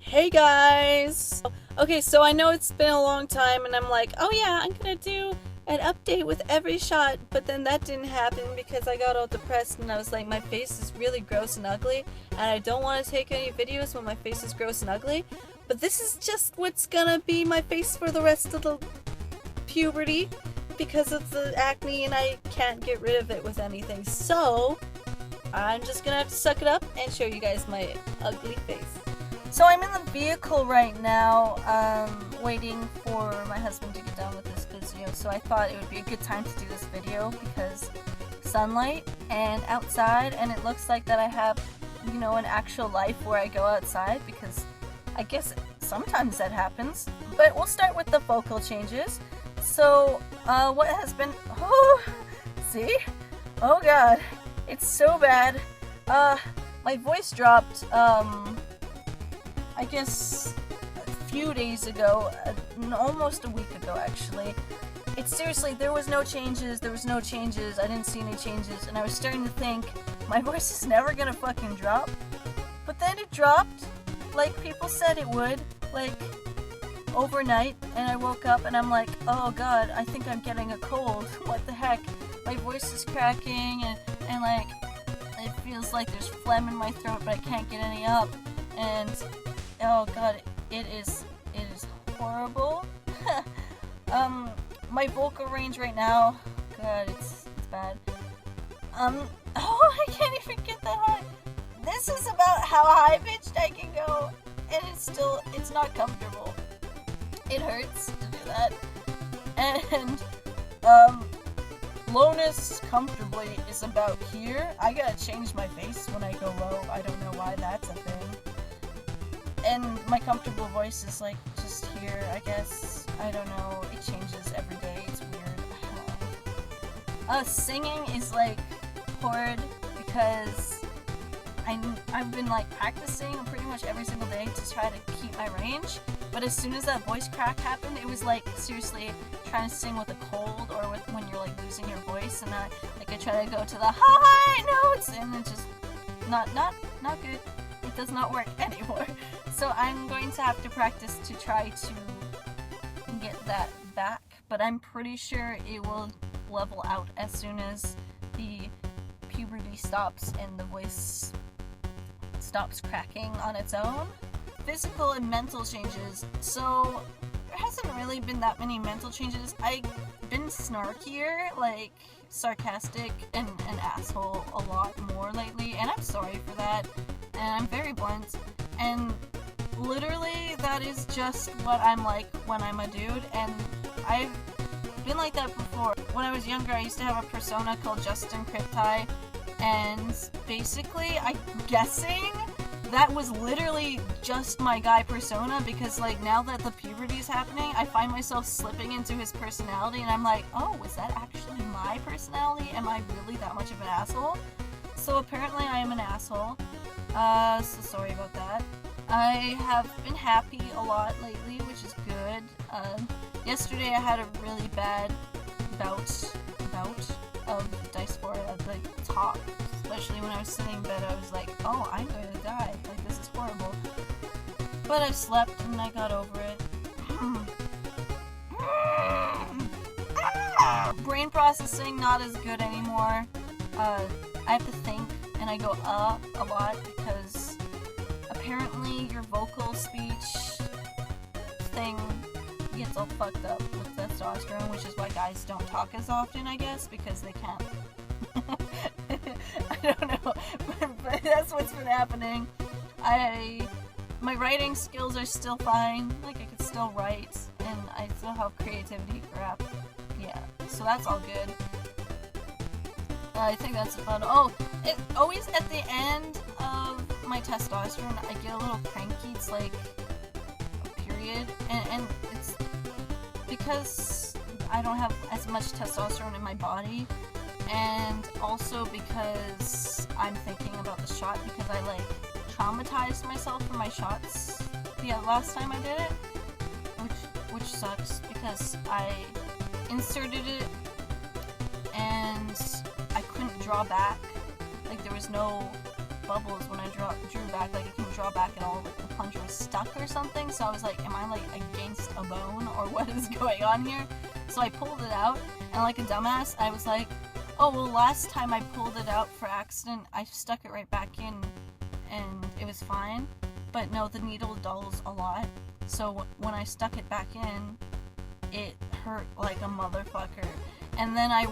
Hey guys! Okay, so I know it's been a long time and I'm like, oh yeah, I'm gonna do an update with every shot, but then that didn't happen because I got all depressed and I was like, my face is really gross and ugly and I don't want to take any videos when my face is gross and ugly, but this is just what's gonna be my face for the rest of the puberty because of the acne and I can't get rid of it with anything, so I'm just gonna have to suck it up and show you guys my ugly face. So I'm in the vehicle right now, waiting for my husband to get done with this video, so I thought it would be a good time to do this video because sunlight and outside, and it looks like that I have, you know, an actual life where I go outside because I guess sometimes that happens. But we'll start with the vocal changes. So, what has been, see? Oh god, it's so bad. My voice dropped, I guess a few days ago, almost a week ago actually. It's seriously, there was no changes, I didn't see any changes, and I was starting to think, my voice is never gonna fucking drop. But then it dropped, like people said it would, like overnight, and I woke up and I'm like, oh god, I think I'm getting a cold, what the heck? My voice is cracking, and like, it feels like there's phlegm in my throat, but I can't get any up, and oh god, it is horrible. My vocal range right now, god, it's bad. I can't even get that high. This is about how high pitched I can go, and it's not comfortable. It hurts to do that. And, lowness comfortably is about here. I gotta change my face when I go low. I don't know why that's a thing. And my comfortable voice is like just here, I guess. I don't know. It changes every day. It's weird. Singing is like horrid because I've been like practicing pretty much every single day to try to keep my range. But as soon as that voice crack happened, it was like seriously trying to sing with a cold or with when you're like losing your voice, and I try to go to the high notes and it's just not good. It does not work anymore. So I'm going to have to practice to try to get that back, but I'm pretty sure it will level out as soon as the puberty stops and the voice stops cracking on its own. Physical and mental changes. So there hasn't really been that many mental changes. I've been snarkier, like sarcastic and an asshole a lot more lately, and I'm sorry for that. And I'm very blunt, and literally that is just what I'm like when I'm a dude, and I've been like that before. When I was younger, I used to have a persona called Justin Crypti, and basically, I'm guessing that was literally just my guy persona, because like now that the puberty is happening, I find myself slipping into his personality, and I'm like, oh, is that actually my personality? Am I really that much of an asshole? So apparently I am an asshole. So sorry about that. I have been happy a lot lately, which is good. Yesterday I had a really bad bout of dysphoria at the top. Especially when I was sitting in bed, I was like, oh, I'm going to die. Like, this is horrible. But I slept and I got over it. Brain processing, not as good anymore. I have to think, and I go a lot because apparently your vocal speech thing gets all fucked up with testosterone, which is why guys don't talk as often, I guess, because they can't. I don't know, but that's what's been happening. My writing skills are still fine, like I can still write, and I still have creativity crap. Yeah, so that's all good. I think that's about it. Always at the end of my testosterone, I get a little cranky. It's like a period, and it's because I don't have as much testosterone in my body, and also because I'm thinking about the shot, because I like traumatized myself for my shots the last time I did it, which sucks because I inserted it and I couldn't draw back. Like there was no bubbles when I drew back, like I couldn't draw back at all, like the plunger was stuck or something, so I was like, am I like against a bone, or what is going on here? So I pulled it out, and like a dumbass, I was like, oh, well, last time I pulled it out for accident, I stuck it right back in, and it was fine. But no, the needle dulls a lot, so when I stuck it back in, it hurt like a motherfucker. And then I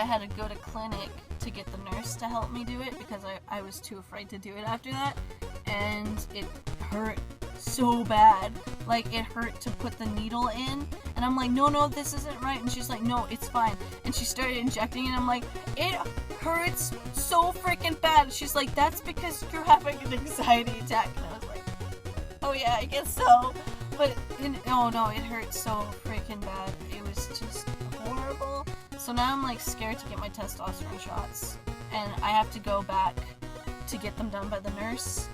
had to go to clinic to get the nurse to help me do it, because I was too afraid to do it after that, and it hurt so bad. Like, it hurt to put the needle in, and I'm like, no, this isn't right, and she's like, no, it's fine, and she started injecting, and I'm like, it hurts so freaking bad. She's like, that's because you're having an anxiety attack, and I was like, oh yeah, I guess so, but, oh no, it hurt so freaking bad. It was just horrible. So now I'm like scared to get my testosterone shots, and I have to go back to get them done by the nurse.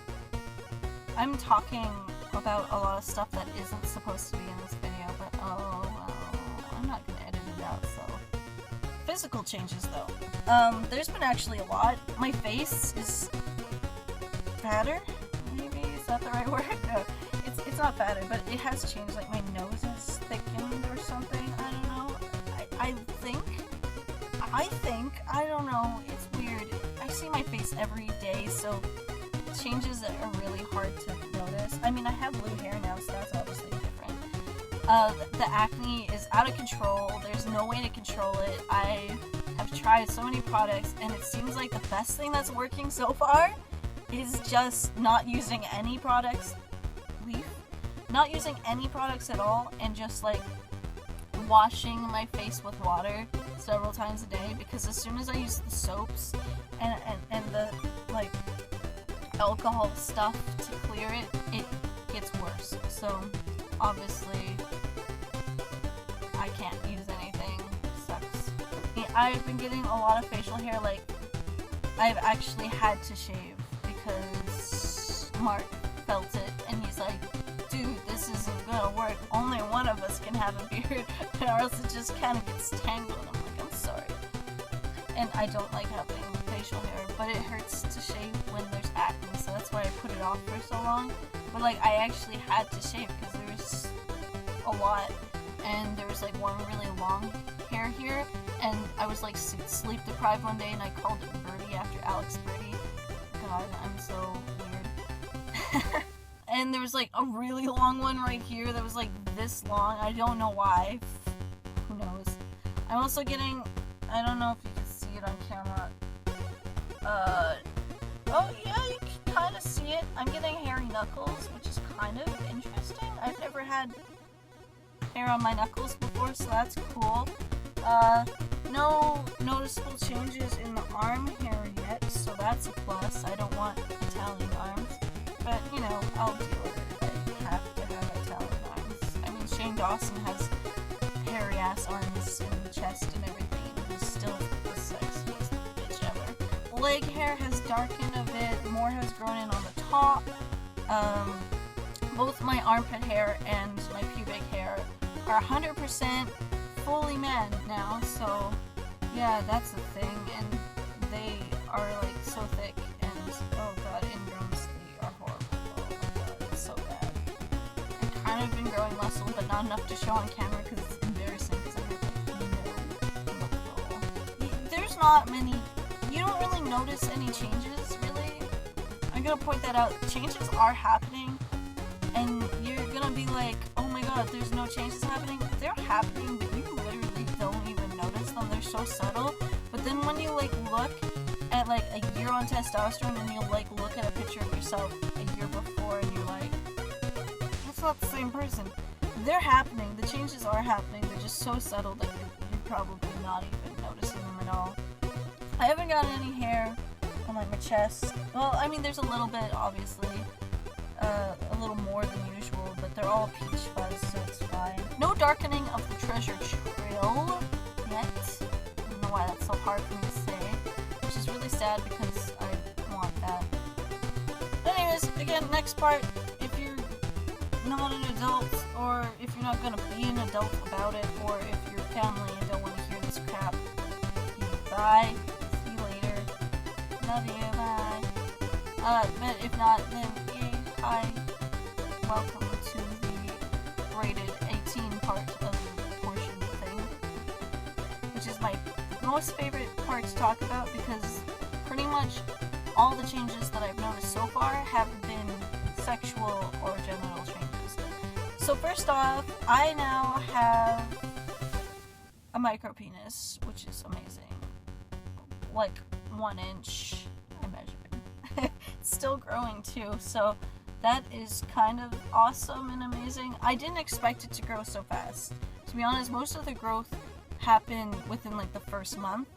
I'm talking about a lot of stuff that isn't supposed to be in this video, but oh well, I'm not gonna edit it out, so. Physical changes though. There's been actually a lot. My face is fatter, maybe? Is that the right word? No, it's not fatter, but it has changed. Like my nose is thickened or something, I don't know. I think, I don't know, it's weird. I see my face every day, so changes that are really hard to notice. I mean, I have blue hair now, so that's obviously different. The acne is out of control. There's no way to control it. I have tried so many products, and it seems like the best thing that's working so far is just not using any products. Not using any products at all, and just like washing my face with water several times a day, because as soon as I use the soaps and the like alcohol stuff to clear it, it gets worse. So obviously I can't use anything. Sucks. I've been getting a lot of facial hair. Like, I've actually had to shave because Mark felt it, and he's like, dude, this isn't gonna work. Only one of us can have a beard, or else it just kind of gets tangled. I'm like, I'm sorry. And I don't like having facial hair, but it hurts to shave when there's acne, so that's why I put it off for so long. But like, I actually had to shave because there was a lot, and there was like one really long hair here, and I was like sleep deprived one day, and I called it Birdie after Alex Birdie. God, I'm so weird. And there was like a really long one right here that was like this long. I don't know why. Who knows? I'm also getting, I don't know if you can see it on camera. Oh yeah, you can kind of see it. I'm getting hairy knuckles, which is kind of interesting. I've never had hair on my knuckles before, so that's cool. No noticeable changes in the arm hair yet, so that's a plus. I don't want Italian arms. But, you know, I'll deal with it. I have to have Italian arms. I mean, Shane Dawson has hairy ass arms and chest and everything. He's still the sexiest bitch ever. Leg hair has darkened a bit. More has grown in on the top. Both my armpit hair and my pubic hair are 100% fully man now. So, yeah, that's the thing. And they are, like, so thick. And, oh god, ingrowns. So bad. I've kind of been growing muscle, but not enough to show on camera because it's embarrassing because I have no muscle. There's not many, you don't really notice any changes, really. I'm gonna point that out. Changes are happening, and you're gonna be like, oh my god, there's no changes happening. They're happening, but you literally don't even notice them. They're so subtle. But then when you like look at like a year on testosterone, and you'll like look at a picture of yourself a year before, and you're like, that's not the same person. They're happening. The changes are happening. They're just so subtle that you're probably not even noticing them at all. I haven't gotten any hair on like my chest. Well, I mean, there's a little bit, obviously, a little more than usual, but they're all peach fuzz, so it's fine. No darkening of the treasure trail yet. I don't know why that's so hard for me to say, which is really sad because I want that. But anyways, again, next part, if you're not an adult, or if you're not gonna be an adult about it, or if you're family and don't want to hear this crap, bye, see you later. Love you, bye. But if not, then yay, hi. Welcome to the rated 18 part of the portion thing. Which is my most favorite part to talk about because pretty much all the changes that I've noticed so far have been sexual or genital changes. So first off, I now have a micro penis, which is amazing. Like 1 inch, I measured. It's still growing too, so that is kind of awesome and amazing. I didn't expect it to grow so fast. To be honest, most of the growth happened within like the first month.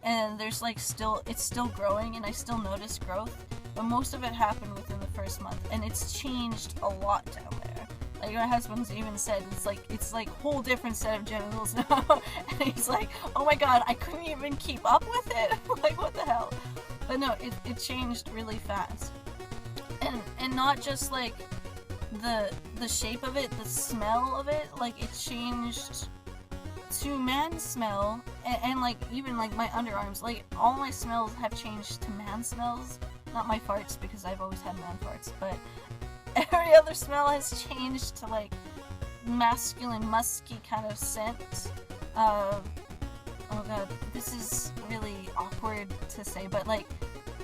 And there's like it's still growing and I still notice growth, but most of it happened within the first month, and it's changed a lot down there. Like my husband's even said it's like whole different set of genitals now, and he's like, oh my god, I couldn't even keep up with it. Like what the hell? But no, it changed really fast, and not just like the shape of it, the smell of it, like it changed to man smell, and like even like my underarms, like all my smells have changed to man smells. Not my farts, because I've always had man farts, but every other smell has changed to like masculine, musky kind of scent. Oh god, this is really awkward to say, but like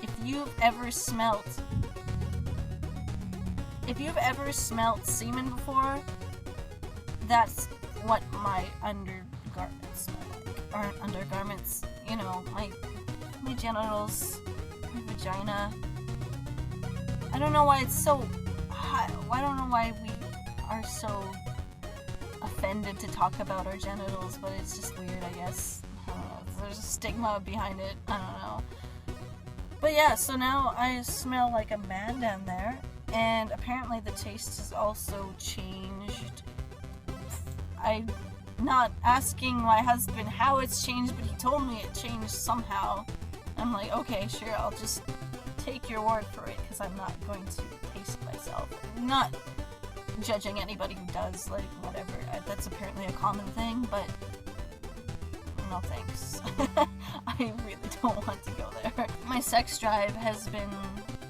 if you've ever smelt semen before, that's what my undergarments smell like. Or undergarments, you know, my genitals, my vagina. I don't know why it's so hot. I don't know why we are so offended to talk about our genitals, but it's just weird, I guess. I don't know. There's a stigma behind it. I don't know. But yeah, so now I smell like a man down there, and apparently the taste has also changed. I'm not asking my husband how it's changed, but he told me it changed somehow. I'm like, okay, sure, I'll just take your word for it, because I'm not going to taste myself. I'm not judging anybody who does, like, whatever. That's apparently a common thing, but no thanks. I really don't want to go there. My sex drive has been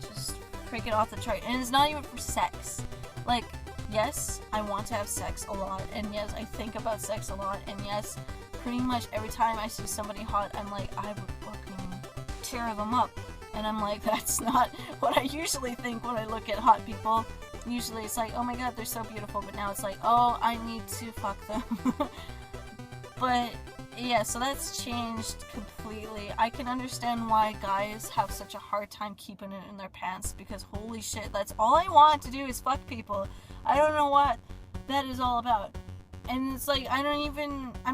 just freaking off the chart, and it's not even for sex. Like, yes, I want to have sex a lot, and yes, I think about sex a lot, and yes, pretty much every time I see somebody hot, I'm like, I would fucking tear them up. And I'm like, that's not what I usually think when I look at hot people. Usually it's like, oh my god, they're so beautiful, but now it's like, oh, I need to fuck them. But yeah, so that's changed completely. I can understand why guys have such a hard time keeping it in their pants, because holy shit, that's all I want to do is fuck people. I don't know what that is all about. And it's like, I'm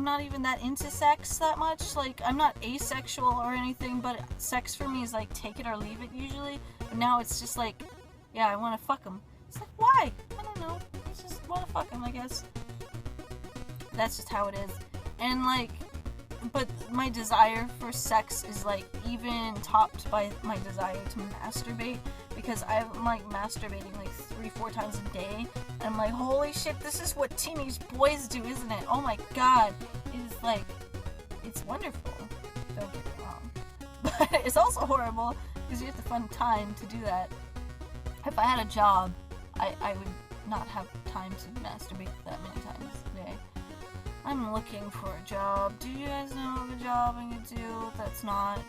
not even that into sex that much. Like, I'm not asexual or anything, but sex for me is like take it or leave it usually. But now it's just like, yeah, I want to fuck them. It's like, why? I don't know. I just want to fuck them, I guess. That's just how it is. And like, but my desire for sex is like even topped by my desire to masturbate, because I'm like masturbating like 3-4 times a day, and I'm like, holy shit, this is what teenage boys do, isn't it? Oh my god, it's like, it's wonderful, don't get me wrong, but it's also horrible because you have to find time to do that. If I had a job, I would not have time to masturbate that many times a day. I'm looking for a job. Do you guys know of a job I could do that's not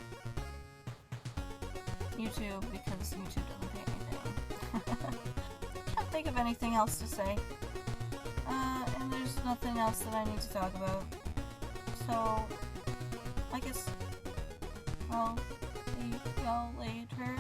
YouTube, because YouTube doesn't pay anything. Can't think of anything else to say. And there's nothing else that I need to talk about. So, I guess I'll see y'all later.